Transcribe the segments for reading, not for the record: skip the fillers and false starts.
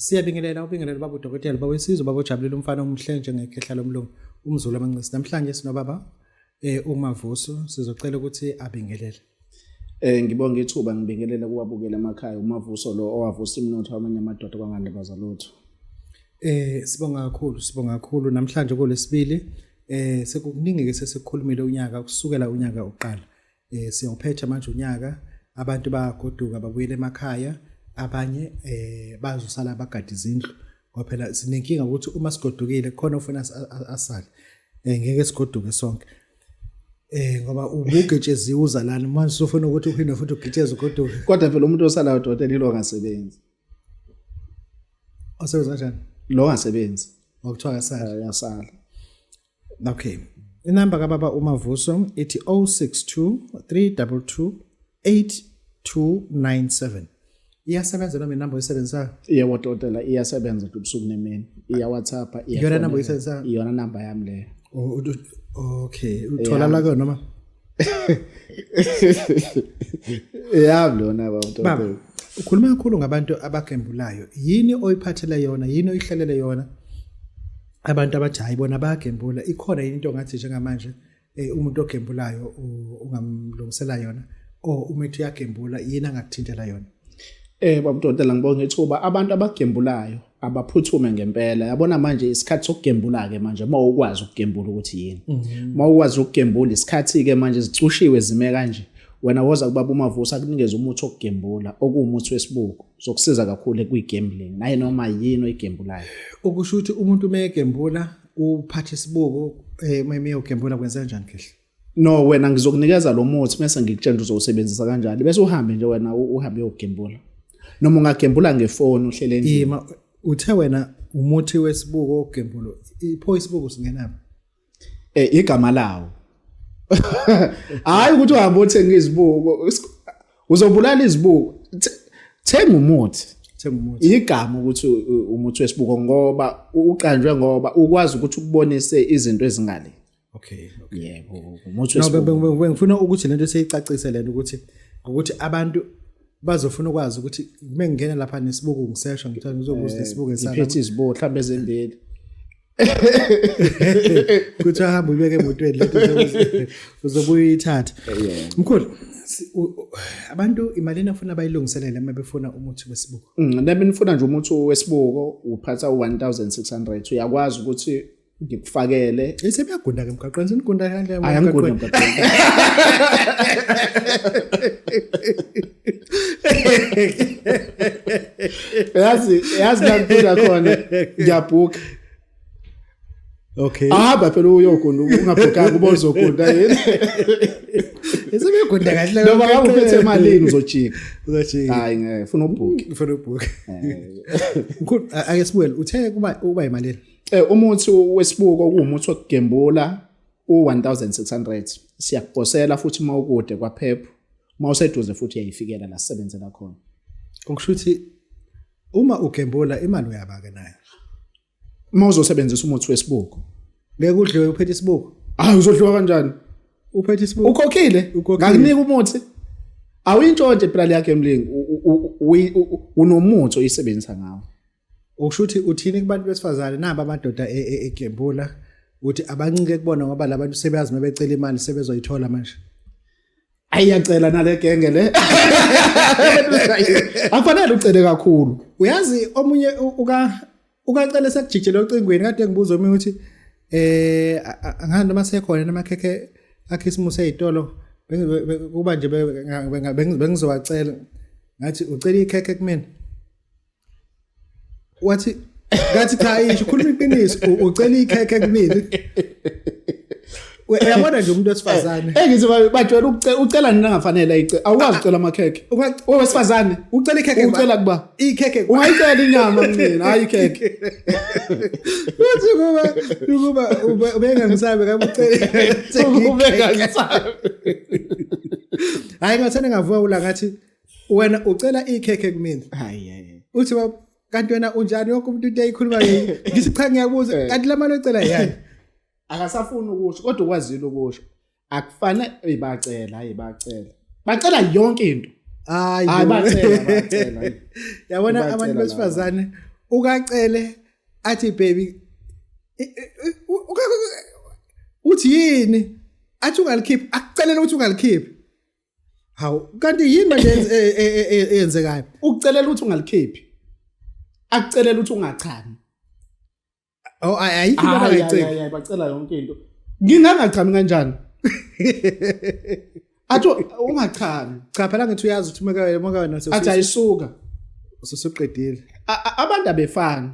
Siyabingelela ubingelela baba udokotela bawesizwe baba ojabulile umfana omhle njengekhehla lomlungu umZulu amancisi. Namhlanje sinobaba uMavuso sizocela ukuthi abingelele. Ngibonga ithuba ngibingelela kuwabukela emakhaya uMavuso lo owavusa imnotho amanye amadoda kwangalebaza lutho. Sibonga kakhulu namhlanje kulesibili sekukuningi ke sesikhulumile unyaka kusukela unyaka oqala. Siyawuphetha manje unyaka abantu bayagoduka babuyele emakhaya abanye bazosala bagada izindlu ngoba phela sinenkinga ukuthi uma sigodukile khona ufuna asale ngeke sigoduke sonke ngoba ubugejeziwe uzalana manje sofuna ukuthi uphinde futhi ugitsheze ugoduke Kodwa phela umuntu osalayo udokotela ilo ngasebenzi. Osebenza kanjani? Lo ngasebenzi. Ngokuthiwa kasala. Yasala. Okay. Inamba kababa uMavuso ithi 062 322 8297. Iyasebenza noma inamba oyisebenzisayo? Yebo dokotela iyasebenza ubusuku nemini. Iya WhatsApp, iya. Iyona namba oyisebenzisayo? Iyona namba yami leyo. Okay, uthola la kona ma? Yabona baba dokotela. Ukhuluma kakhulu ngabantu abagembulayo. Yini oyiphathela yona? Yini oyihlelele yona? Abantu abathi hayibona bayagembula. Ikhona yini into ngathi njengamanje umuntu ogembulayo ungamlungisela yona o umuntu uyagembula yini angakuthintela yona? Baba dokotela ngibonga ithuba abantu abagembulayo abaphuthume ngempela. Yabona manje isikhathi sokugembula ke manje mawukwazi ukugembula ukuthi yini. Mawukwazi ukugembula isikhathi ke manje zicushiwe zime kanje. Wena woza kubaba uMavuso akunikeze umuthi okugembula okuwumuthi wesibuko sokusiza kakhulu ekuyigambling naye noma yini oyigembulayo. Ukusho ukuthi umuntu mayegembula uphatha isibuko mayeme uyogembula kwenza kanjani kehle? No wena ngizokunikeza lo muthi bese ngikutshela uzowusebenzisa kanjani bese uhambe nje wena uhambe uyogembula. Noma ungagembula ngefoni uhlele endlini. Uthe wena umuthi wesibuko ogembula ipho isibuko singenaphi? Igama lawo. Hayi ukuthi uhambe uthenga izibuko uzobulala izibuko thenga umuthi igama ukuthi umuthi wesibuko ngoba uqanjwe ngoba ukwazi ukuthi ukubonise izinto ezingale. Okay. Yebo umuthi wesibuko ngifuna ukuthi lento seyicacise lento ukuthi abantu bazofuna ukwazi ukuthi mengingena lapha nesibuko ngisesha ngithatha ngizobuza isibuko esana iphethe izibuko mhlambe ezembili kuthi ahamba ubeke emotweni letho uzobuya uyithatha. Mkhulu abantu imalini afuna bayilungiselele uma befuna umuthi wesibuko? Nami nifuna nje umuthi wesibuko uphatha u1600 uyakwazi ukuthi ngikufakele esebeyagunda ke emgaqweni sinigunda kanjani ayangigunda emgaqweni yazi ngikunda khona ngiyabhuka. Okay. Ahamba phela uyogunda ungabhukanga ubozogunda yini. Esebeyagunda kahle noma ngabe uphethe emalini uzojika. Hayi ngeke ufuna ubhuke. Mkhulu ake sibuye uthe kuba imalini? Umuthi wesibuko kuwumuthi wokugembula u1600 siyakuphosela futhi mawukude kwaphepha mawuseduze futhi uyayifikela la sisebenzela khona. Ngokusho ukuthi uma ugembula imali uyabaka nayo mawuzosebenzisa umuthi wesibuko ngeke udliwe uphethe isibuko. Hayi uzodliwa kanjani? Uphethe isibuko ukhokhile ngakunika umuthi awuyintshontshe phela le gambling unomuthi oyisebenzisa ngawo. Ukusho ukuthi uthini kubantu besifazane naba amadoda egembula uthi abancike kubona ngoba labantu sebeyazi mabecela imali sebezoyithola manje. Ayiyacela nale genge le. Akufanele ucele kakhulu. Uyazi omunye ukacela sekujijela ocingweni kade ngibuza omunye ukuthi angihamba masekhona namakhekhe akhismuse ezitolo kuba nje bengizowacela ngathi ucela ikhekhe kumina. Wathi ngathi cha isho khuluma iqiniso ucela ikhekhe kumina. Uyabona nje umuntu wesifazane ngithi bajwayele ucela nina ngafanele icela awukwazi ucela amakhekhe wesifazane ucela ikhekhe ucela kuba ikhekhe ungayicela inyama mina hayi ikhekhe uthi kuba ubenga ngisabe ngabe ucela ubenga ngisabe hayi ngathana ngavuka ula ngathi wena ucela ikhekhe kumina. Hayi uthi kanti wena unjani yonke umuntu into eyikhuluma ngithi cha ngiyabuza kanti lamali ocela yani akasafuni ukusho kodwa ukwazile ukusho akufanele bacela yonke into hayi bacela yabona abantu besifazane ukacele athi baby uthi yini athi ungalikhiphi akucelela ukuthi ungalikhiphi hawu kanti yini manje eyenzekayo ukucelela ukuthi ungalikhiphi akucelela ukuthi ungachami ayikho into abayicela bacela yonke into ngingangachami kanjani athi ungachami cha phela ngithi uyazi ukuthi maka wena athi ayisuka usuqedile abantu abefani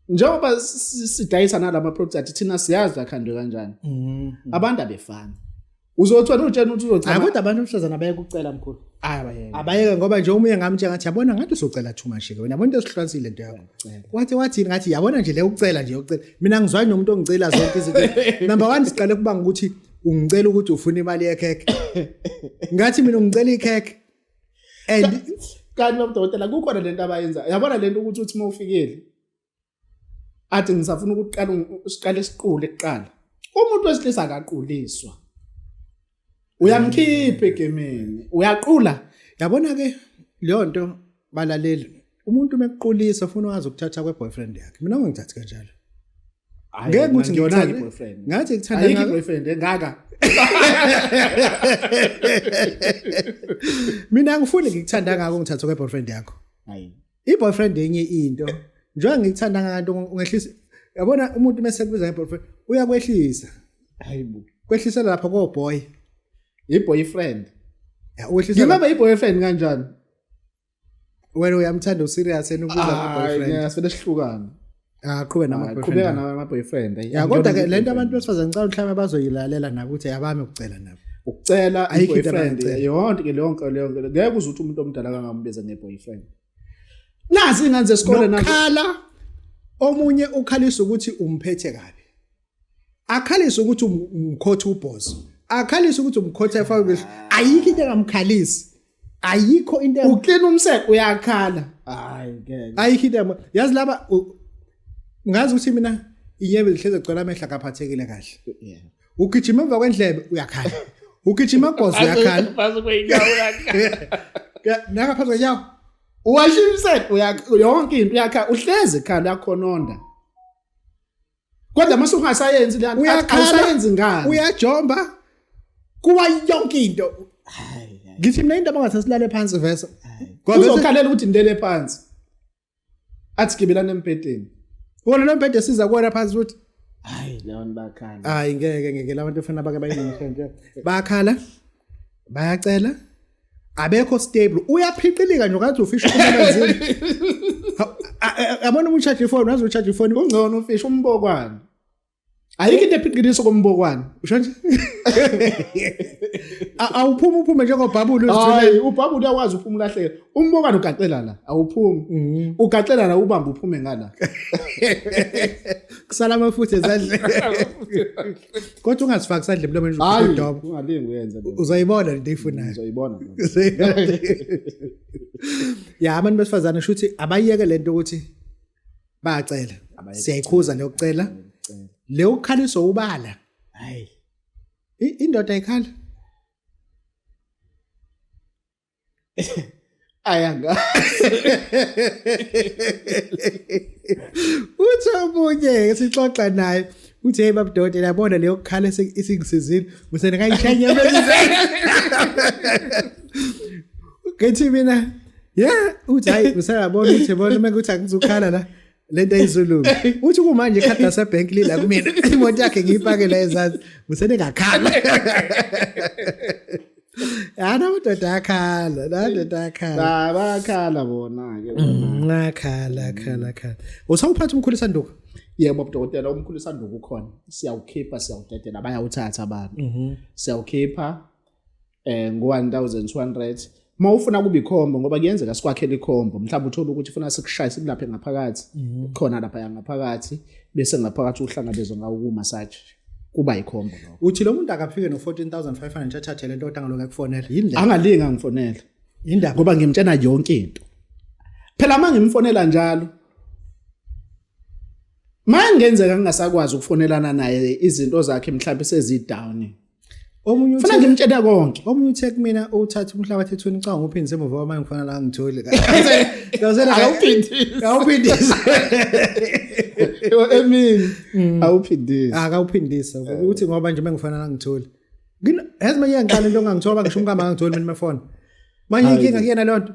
njengoba sidayisa nalama products athi thina siyazi akhandwe kanjani abantu abefani uzothi wena utshena ukuthi uzochama kodwa abantu umhlazana bayeke ukucela mkhulu abayeke ngoba nje omunye ngamtshela ngathi yabona ngathi usocela too much ke wena yabona into esihlukanisile into yakho wathi ngathi yabona nje le ukucela mina ngizwani nomuntu ongicela zonke izinto number 1 siqale kuba ukuthi ungicela ukuthi ufuna imali yekheke ngathi mina ungicela ikheke and kanti nobudokotela kukhona lento abayenza yabona lento ukuthi uthi mawufikile athi ngisafuna ukuthi siqale isiqule kuqala umuntu wesilisa akaquliswa uyamkhipha egemeni uyaqula yabona ke leyo nto balaleli umuntu mekuqulisa ufuna wazi ukuthatha kweboyfriend yakhe mina ngingithathi kanjalo ngeke ukuthi ngiyona boyfriend ngathi ngithanda ngaka boyfriend engaka mina ngifuni ngikuthanda ngako ngithatha kweboyfriend yakho hayi iboyfriend enye into njengoba ngikuthanda ngakanto ungehlisa yabona umuntu mase kubiza ngeboyfriend uyakwehlisa hayibo kwehlisa lapha ko boy iboyfriend wehlisa ngimaba iboyfriend kanjani wena uyamthanda userious enokubiza ngeboyfriend asifele sihlukana qhubeka nama boyfriend kodwa ke lento abantu besifazana ngicela mhlawumbe bazoyilalela nakuthi yabami ukucela nabo ukucela iboyfriend yonke ke leyo ngeke uzuthi umuntu omdala kangambiza ngeboyfriend nazi inganze isikole nakhala omunye ukhalisa ukuthi umphethe kabi akhalisa ukuthi umkhotha uboss akhalisa ukuthi umkhotha efake ayikho into engamkhalisi ayikho into uklina umseko uyakhala hayi ngeke ayikho into yazi laba ngazi ukuthi mina inyebe zihleze gcwala amehla kaphathekile kahle ugijima emva kwendlebe uyakhala ugijima boss uyakhala phansi kweinyawo uyakhala nakaphansi kweinyawo uwashimseko yonke into yakha uhleze ekhanda yakhononda kodwa mase ungasayenzi le awusayenzi ngani uyajomba kuwa yonke into ngithi mina into abangathasilale phansi vesa uzokhalela ukuthi ndele phansi athi gibelana empedeni wona lo mpede siza kuwena phansi futhi hayi lawo bakhala hayi ngeke labantu ufana bake bayinhle nje bakhala bayacela abekho stable uyaphiqilika nje ngathi ufisha kumanzini yabona umcharge phone wazi ucharge phone ungcono ufisha umbokwane ayikho into ephiqiliso kombokwane usho nje awuphuma njengobhabulu hayi ubhabulu uyakwazi uphuma ulahleke umbokwane ugacela la awuphumi ugacela la ubamba uphume ngala kusala amafutha ezandleni kodwa ungasifaki sandle emlomeni udobo ungalingi uyenza uzayibona into eyifunayo uzoyibona ya abantu besifazana shuthi abayeke lento ukuthi bayacela siyayikhuza leyokucela le ukhaliso ubala hayi indoda ayikhala ayanga uthobunye sixoxa naye uthi hey babudode yabona leyo kukhala isingisizini usene kayishanya emezweni ngithi mina uthi hayi usayabona uthi bona mekuthi angizukhala la lento ayizulu uthi kumanje ikhadi lase bank lila kumina imoto yakhe ngiyipake la ezansi usene ngakhala yana madoda akhala bakhala bona ke ngakhala usawuphatha umkhulisa nduku yebo budokotela umkhulisa nduku ukhona siyawukhipha siyawudedela bayawuthatha abantu siyawukhipha ngo-1200 mawufuna kuba ikhombo ngoba kuyenzeka sikwakhela ikhombo mhlawumbe uthola ukuthi ufuna sikushaye sikulaphe ngaphakathi khona lapha yangaphakathi bese ngaphakathi uhlangabezwe ngawo ku-massage kuba ikhombo lokho uthi lo muntu akafike no14500 athathe lento otangaloku akufonela yini angalinga ngifonela indaba ngoba ngimtshena yonke into phela mangimfonela njalo mangenzeka ngingasakwazi ukufonelana naye izinto zakhe mhlawumbe sezidown Omunye Funa ngimtshela konke. Omunye uthe kumina uthatha umhlabathi ethweni cha ngophindise emuva manje kufanele la ngithole. Awuphindise. Emini awuphindise. Akawuphindisa ukuthi ngoba nje mengifanele ngithole. Yazi manje ngiqala into ongangithola ngisho umkama ngangitholi mina mafoni. Manje inkinga kuyena lonto.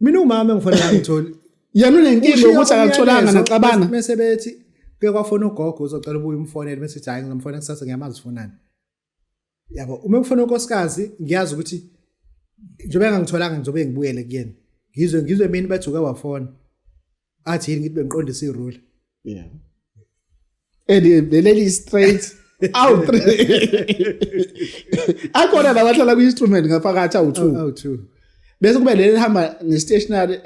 Mina umama engifanele ngithole. Yena unenkinga ukuthi akatholanga naxabana. Bese bethi ke kwafona ugogo uzocela ubuye umfonele bese ethi hayi ngizomfonela kusasa ngiyamazi ufonani. Yabo uma ufuna unkosikazi ngiyazi ukuthi njengoba ngangitholanga ngizobe ngibuyele kuyena. Ngizwe mina bethuke wafona. Athi yini ngithi bengiqondisa irule. Yeah. Leli straight out. Akona labahlala ku-instrument ngaphakathi awu2. Bese kube leli hamba ne-stationary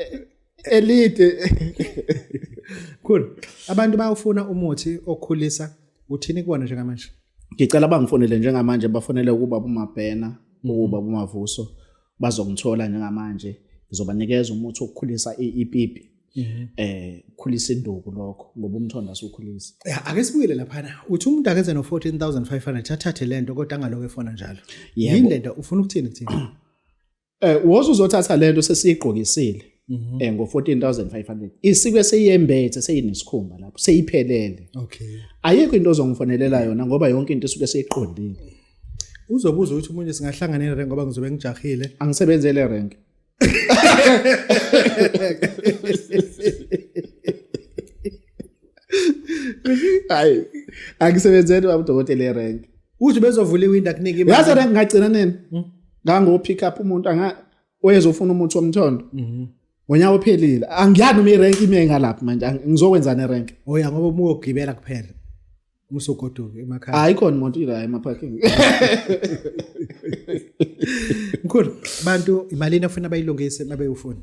elite. Cool. Abantu bayafuna umuthi okhulisa uthini kuona njengamanje? Ngicela bangifonele njengamanje bafonele ukuba uMabhena, ukuba uMavuso bazongithola njengamanje. Ngizobanikeza umuthi okukhulisa ipipi. Khulisa induku lokho ngoba umthondo asukhulisa. Ake sibuyele lapha. Uthi umuntu akeze no 14,500 athathe lento kodwa angaloke efona njalo. Yebo. Yini lento ufuna ukuthini thina? Wozu uzothatha lento sesiyigqokisile ngo 14,500. Isike seyiyembethe seyinesikhumba lapho seyiphelele. Okay. Ayikho into ozongifonelela yona ngoba yonke into isuke seyiqondile. Uzobuza ukuthi umuntu singahlangana erank ngoba ngizobe ngijahile. Angisebenzele rank. Hayi, angisebenzele abodokotela erank. Uthi bezovula iwindow akunika imali. Yazi rank ngagcina nini? Ngango pick up umuntu oyezofuna umuthi womthondo. Ngonyaka ophelile. Angiyani uma irank ime ngalapha manje ngizokwenza nerank. Oya ngoba uma ugibela kuphela. Musogoduka emakhaya. Hayikhona imoto ila emaparking. Mkhulu, bantu imalini afuna bayilungise mabe ufuna.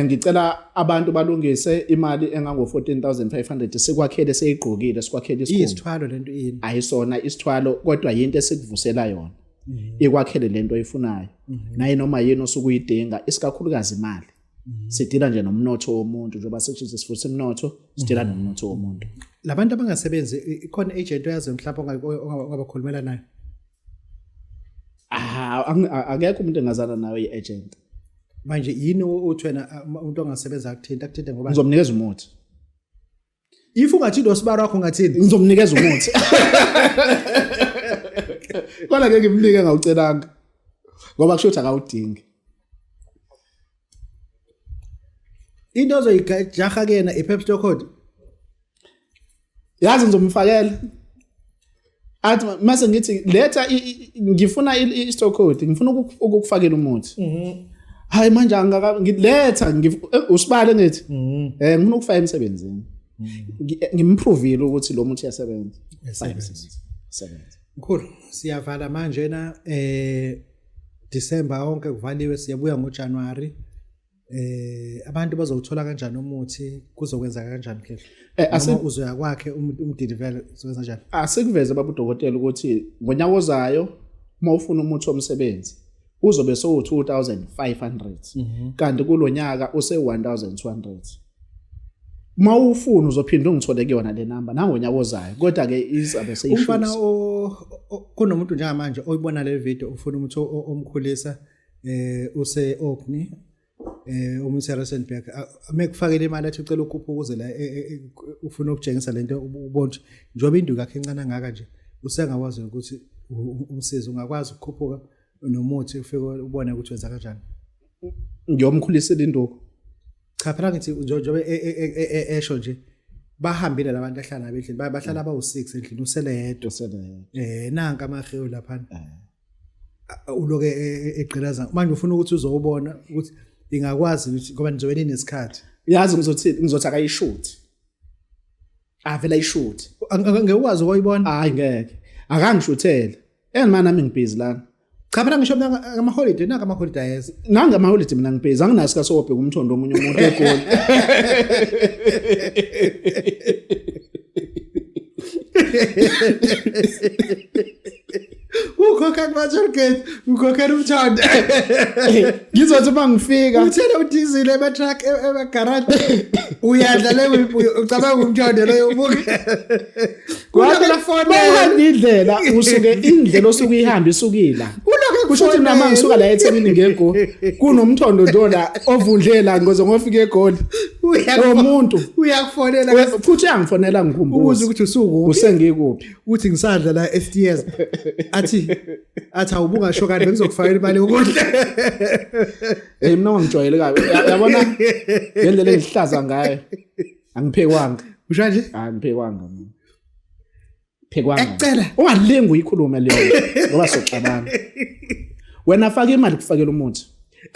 Ngicela abantu balungise imali engango 14,500 sikwakhele seyigqokile sikwakhele isikhumba. Isithwalo lento yini? Ayisona isithwalo kodwa yinto esikuvusela yona. Ikwakhele lento oyifunayo. Naye noma yini osukuyidinga isikakhulukazi imali. Sidila nje nomnotho womuntu njengoba sithi sifuthe umnotho sidila nomnotho womuntu. Labantu abangasebenzi ikhona agent oyazi mhlawumbe ongabakhulumela naye. Akekho umuntu engazana nawe iagent. Manje yini uthi wena umuntu ongasebenza akuthinta ngoba ngizomnikeza umuthi. If ungathi dosibara wakho ngathini? Ngizomnikeza umuthi. Kodwa ke ngimnike ngawucelanga. Ngoba kusho ukuthi akawudingi. Into ozoyijaha kena iPepsi code. Yazi ngizomfakela. Athi mase ngithi letha ngifuna i-stock code ngifuna ukukufakela umuthi. Hayi manje ngiletha usibale ngithi ngifuna ukufaka emsebenzini. Ngimprove ukuthi lo muthi uyasebenza. Sebenza. Mkhulu siyavala manje na December onke kuvaliwe siyabuya ngoJanuary. Abantu bazowuthola kanjani umuthi kuzokwenza kanjani mhlawumbe uzoya kwakhe umdeliver uzokwenza kanjani asikuveze babudokotela ukuthi ngonyaka ozayo uma ufuna umuthi womsebenzi uzobe so 2,500 kanti kulonyaka use 1,200 uma ufuna uzophinda ungithole kuyona le number nangonyaka ozayo kodwa ke izabe seyishisa umfana kunomuntu njengamanje oyibona le video ufuna umuthi omkhulisa use Orkney umuntu Rosenberg amekufakela imali athi ucela ukhupha ukuze la ufuna ukujengisa lento ubonje njoba induku yakhe encane ngaka nje usengakwazi ukuthi umsize ungakwazi ukukhuphuka nomuthi ufike ubone ukuthi wenza kanjani ngiyomkhulisela induku cha phela ngithi njoba esho nje bahambile labantu ahlala nabendlini bahlala abawu6 endlini usele yedwa nanka amahewu lapha uloke egqilaza manje ufuna ukuthi uzowubona ukuthi ingakwazi ukuthi ngoba nizobe ninesikhathi yazi ngizothi akayishuthi vela ayishuthi angekwazi ukuyibona hayi ngeke akangishuthele mana nami ngibhizi lana cha phela ngisho ngama holiday nanga ama holidays nanga ama holiday mina ngibhizi anginaso kasobhe kumthondo omunye umuntu egoli ukhokha kuma-toll gate ukhokhela umthondo ngizothi mangifika uthele udizile ema-truck ema-garage uyadla le ucabanga umthondo loyo ubuke uhamba indlela usuke indlela osuke ihamba isukila kusho ukuthi mina mangisuka la eThekwini ngego kunomthondo ndona ovundlela ngoze ngofika eGoli umuntu uyakufonela futhi uyangifonela ngikhumbuza ubuze ukuthi usukuphi usengikuphi uthi ngisadla la STS athi awubungashokani bengizokufakela imali yokudla mina ngijwayele kabi yabona ngendlela engihlaza ngayo angiphekwanga usho nje angiphekwanga mina phekwanga ecela ungalingi uyikhulume leyo ngoba socabana wena faka imali kufakela umuthi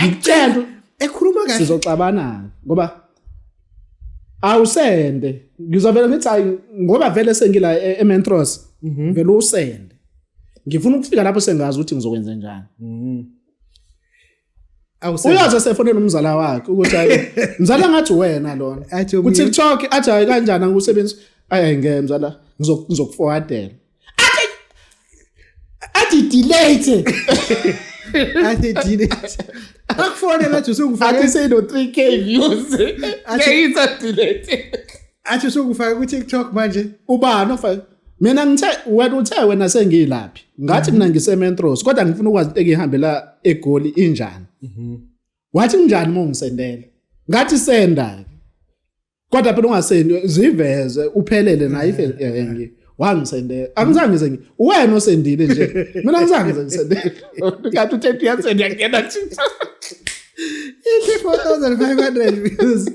ngicela ekhuluma kahle sizocabana ngoba awusende ngizovela ngithi hayi ngoba vele sengila eMentros vele usende ngifuna ukufika lapho sengazi ukuthi ngizokwenza njani uyaza sefonela umzala wakhe ukuthi hayi mzala ngathi wena lona ku TikTok athi hayi kanjani ngikusebenza ayi ngeke mzala ngizokuforwardela athi delete athi delete akufone ngathi usungifaka athi say no 3k views ngiyitha delete athi usungifaka ku TikTok manje ubani ofaka mina ngithe wena sengilaphi ngathi mina ngiseMentros kodwa ngifuna ukwazi into engihambela eGoli injani wathi njani mongisendela ngathi senda kodwa phela ungasendi ziveze uphelele na ife wangisendela angizange wena osendile nje mina ngizange ngisendela ngathi uthe uyasenda yakena TikTok 4500 views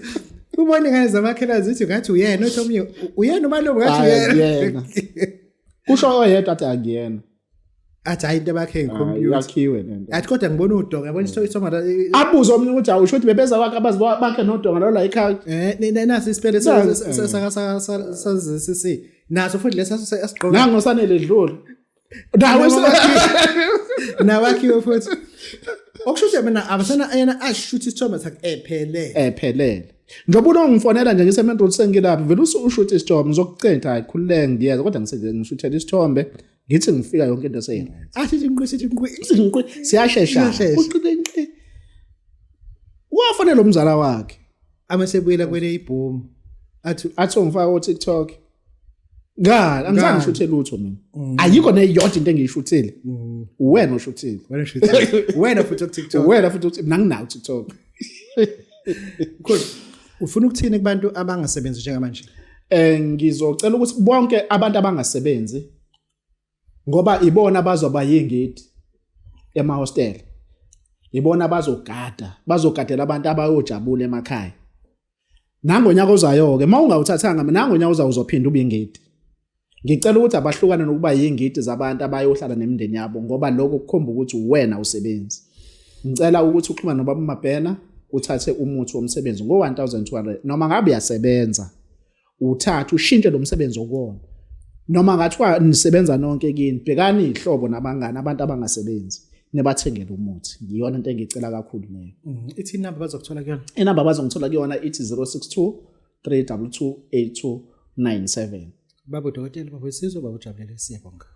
ubone ngane zamakhela zithi ngathi uyena othomnye uyena umalungu ngathi uyena kusho oyedwa athi akuyena athi hayi into bakhe ngecomputer yakhiwe lento athi kodwa ngibona udonga yabona isithombe abuzo omnye ukuthi awusho ukuthi bebeza kwakhe abazi bakhe nodonga lo la ekhaya nasi isipele sasisi naso futhi lesasiqoqa nangosanele dlula nawakhiwe futhi okusho mina abasana yena ashuthi isithombe sakhe ephelele njoba unongifonela nje ngiseMentro sengilapha vele ushuthi isithombe ngizokucenta hayi khululeke ngiyeza kodwa ngishuthela isithombe ngithi ngifika yonke into seyini athi inqwi siyashesha uqine nqi wafonela umzala wakhe amasebuyela kwele ibhomu athi ungifaka ku TikTok angizange ngishuthe lutho mina ayikho neyodwa into engiyishuthile wena oshuthile wena futhi ku TikTok wena futhi mina nginawo TikTok cool ufuna ukuthini kubantu abangasebenzi njengamanje ngizocela ukuthi bonke abantu abangasebenzi ngoba ibona abazoba yingidi emahostel ibona bazogadela abantu abayojabula emakhaya nangonyaka ozayo ke mawungawuthathanga nangonyaka uzophinda ube ingidi ngicela ukuthi abahlukane nokuba yingidi zabantu abayohlala nemindeni yabo ngoba lokho kukhomba ukuthi wena usebenzi ngicela ukuthi uxhumane nobaba Mabhena uthathe umuthi womsebenzi ngo1200 noma ngabe uyasebenza uthatha ushintshe lo msebenzi okuwona noma ngathiwa nisebenza nonke kini bhekani ihlobo nabangani abantu abangasebenzi nebathengele umuthi ngiyona into engicela kakhulu leyo ithi number bazokuthola kuyona inamba bazongithola kuyona ithi 062 322 8297 baba dokotela baba Sizwe baba Jabulele siyabonga